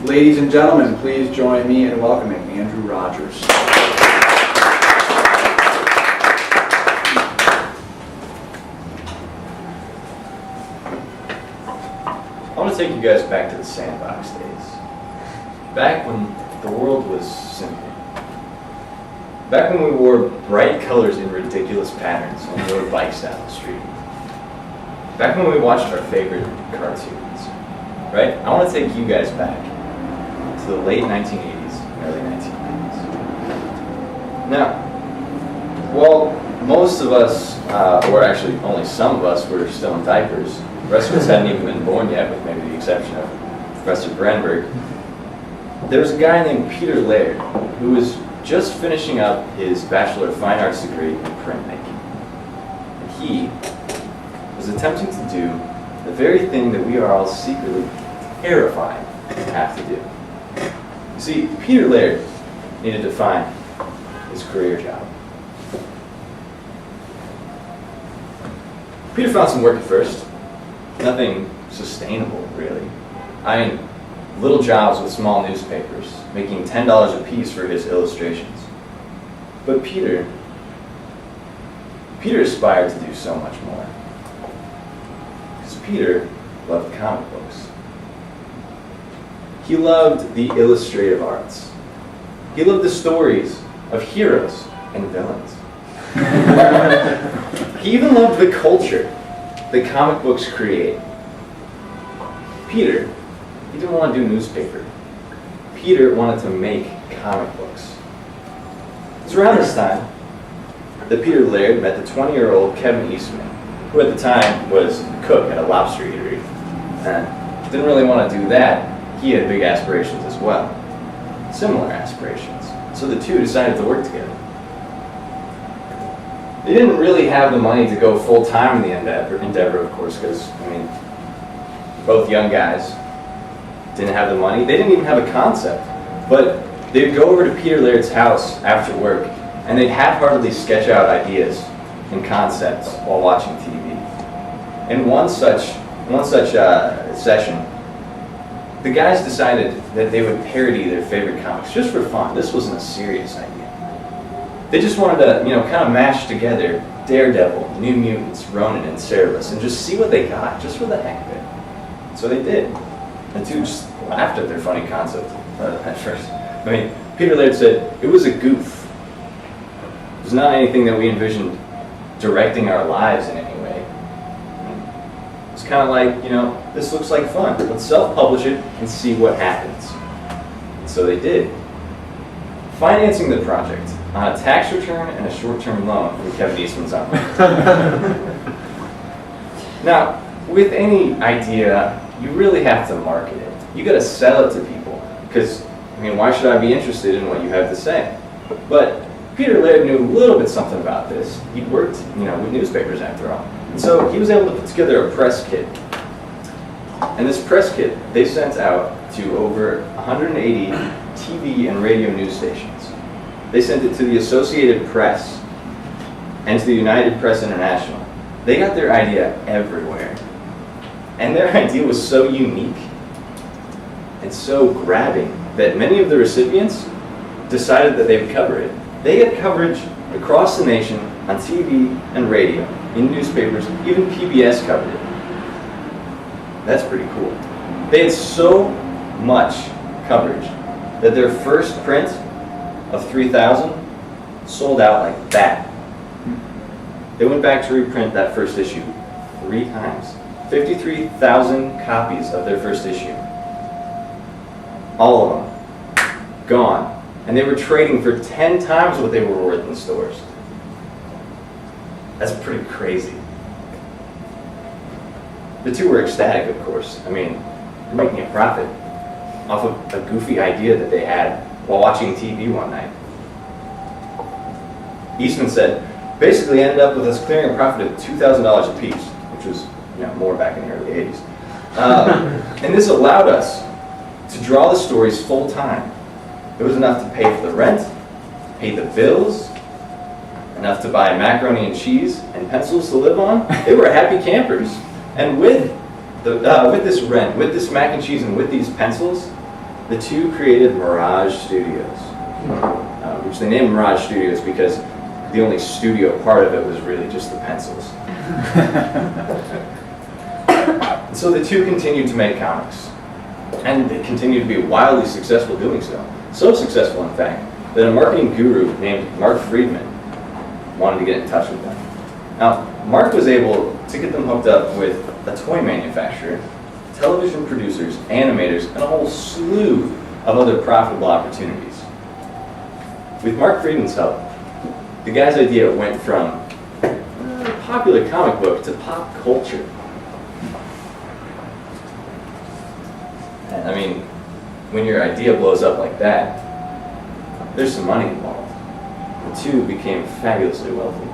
Ladies and gentlemen, please join me in welcoming Andrew Rogers. I want to take you guys back to the sandbox days. Back when the world was simple. Back when we wore bright colors in ridiculous patterns and rode bikes down the street. Back when we watched our favorite cartoons. Right? I want to take you guys back to the late 1980s, early 1990s. Now, well, most of us, or actually only some of us, were still in diapers. The rest of us hadn't even been born yet, with maybe the exception of Professor Brenberg. There was a guy named Peter Laird who was just finishing up his Bachelor of Fine Arts degree in printmaking. And he was attempting to do the very thing that we are all secretly terrified to have to do. You see, Peter Laird needed to find his career job. Peter found some work at first. Nothing sustainable, really. I mean, little jobs with small newspapers, making $10 a piece for his illustrations. But Peter aspired to do so much more. Because Peter loved comic books. He loved the illustrative arts. He loved the stories of heroes and villains. He even loved the culture that comic books create. Peter, he didn't want to do newspaper. Peter wanted to make comic books. It was around this time that Peter Laird met the 20-year-old Kevin Eastman, who at the time was a cook at a lobster eatery. And didn't really want to do that. He had big aspirations as well. Similar aspirations. So the two decided to work together. They didn't really have the money to go full-time in the endeavor, of course, because, I mean, both young guys didn't have the money. They didn't even have a concept. But they'd go over to Peter Laird's house after work, and they'd half-heartedly sketch out ideas and concepts while watching TV. In one such session, the guys decided that they would parody their favorite comics just for fun. This wasn't a serious idea. They just wanted to, kind of mash together Daredevil, New Mutants, Ronin, and Cerebus, and just see what they got, just for the heck of it. So they did. The two just laughed at their funny concept at first. I mean, Peter Laird said, it was a goof. It was not anything that we envisioned directing our lives in any way. It was kind of like, this looks like fun. Let's self-publish it and see what happens. And so they did. Financing the project on a tax return and a short-term loan from Kevin Eastman's uncle. Now, with any idea, you really have to market it. You got to sell it to people, because why should I be interested in what you have to say? But Peter Laird knew a little bit something about this. He'd worked, with newspapers after all, and so he was able to put together a press kit. And this press kit they sent out to over 180 TV and radio news stations. They sent it to the Associated Press and to the United Press International. They got their idea everywhere. And their idea was so unique and so grabbing that many of the recipients decided that they would cover it. They had coverage across the nation on TV and radio, in newspapers, even PBS covered it. That's pretty cool. They had so much coverage that their first print of 3,000 sold out like that. They went back to reprint that first issue 3 times. 53,000 copies of their first issue. All of them gone. And they were trading for 10 times what they were worth in stores. That's pretty crazy. The two were ecstatic, of course. They're making a profit off of a goofy idea that they had while watching TV one night. Eastman said, basically ended up with us clearing a profit of $2,000 a piece, which was more back in the early 80s. And this allowed us to draw the stories full time. It was enough to pay for the rent, pay the bills, enough to buy macaroni and cheese and pencils to live on. They were happy campers. And with this rent, with this mac and cheese, and with these pencils, the two created Mirage Studios, which they named Mirage Studios because the only studio part of it was really just the pencils. So the two continued to make comics, and they continued to be wildly successful doing so. So successful, in fact, that a marketing guru named Mark Friedman wanted to get in touch with them. Now, Mark was able to get them hooked up with a toy manufacturer, television producers, animators, and a whole slew of other profitable opportunities. With Mark Friedman's help, the guy's idea went from a popular comic book to pop culture. And I mean, when your idea blows up like that, there's some money involved. The two became fabulously wealthy.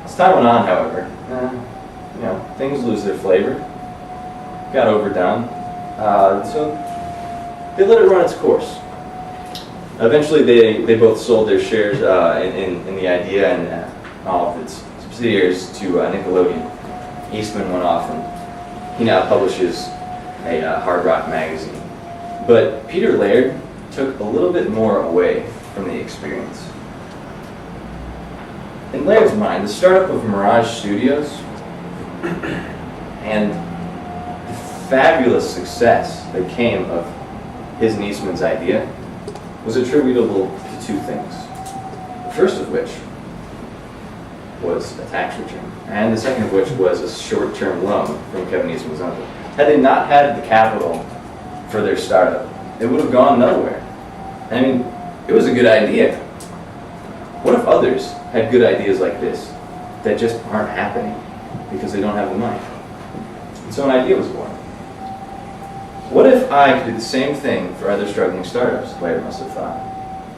As time went on, however, things lose their flavor, got overdone, so they let it run its course. Eventually, they both sold their shares in the idea and all of its subsidiaries to Nickelodeon. Eastman went off, and he now publishes a hard rock magazine. But Peter Laird took a little bit more away from the experience. In Laird's mind, the startup of Mirage Studios and the fabulous success that came of his and Eastman's idea was attributable to two things. The first of which was a tax return, and the second of which was a short-term loan from Kevin Eastman's uncle. Had they not had the capital for their startup, it would have gone nowhere. I mean, it was a good idea. What if others had good ideas like this that just aren't happening because they don't have the money? And so an idea was born. What if I could do the same thing for other struggling startups? Laird must have thought.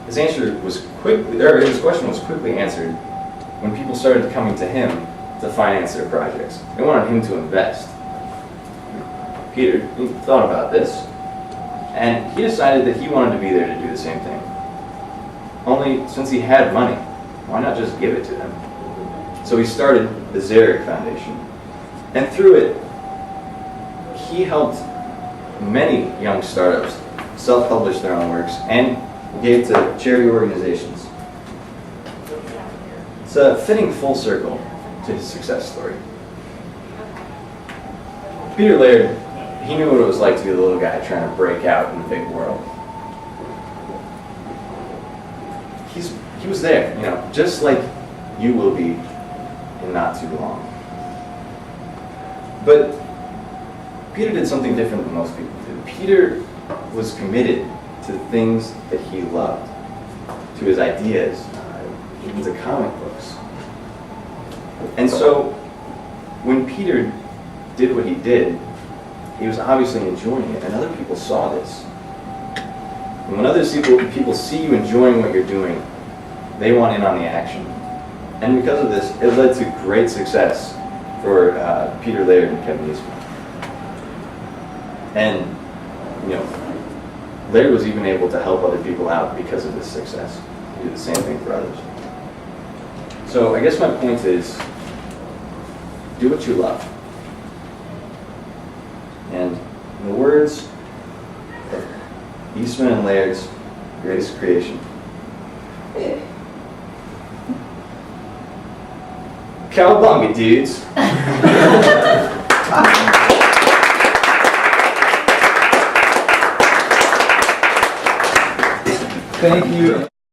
His question was quickly answered when people started coming to him to finance their projects. They wanted him to invest. Peter, he thought about this, and he decided that he wanted to be there to do the same thing. Only, since he had money, why not just give it to them? So he started the Zarek Foundation, and through it, he helped many young startups self-publish their own works and gave to charity organizations. It's a fitting full circle to his success story. Peter Laird, he knew what it was like to be the little guy trying to break out in the big world. He was there, just like you will be in not too long. But Peter did something different than most people do. Peter was committed to the things that he loved, to his ideas, even to comic books. And so, when Peter did what he did, he was obviously enjoying it, and other people saw this. And when other people see you enjoying what you're doing, they want in on the action. And because of this, it led to great success for Peter Laird and Kevin Eastman. And, Laird was even able to help other people out because of this success. Do the same thing for others. So I guess my point is, do what you love. And in the words of Eastman and Laird's greatest creation, cowabunga, dudes. Thank you.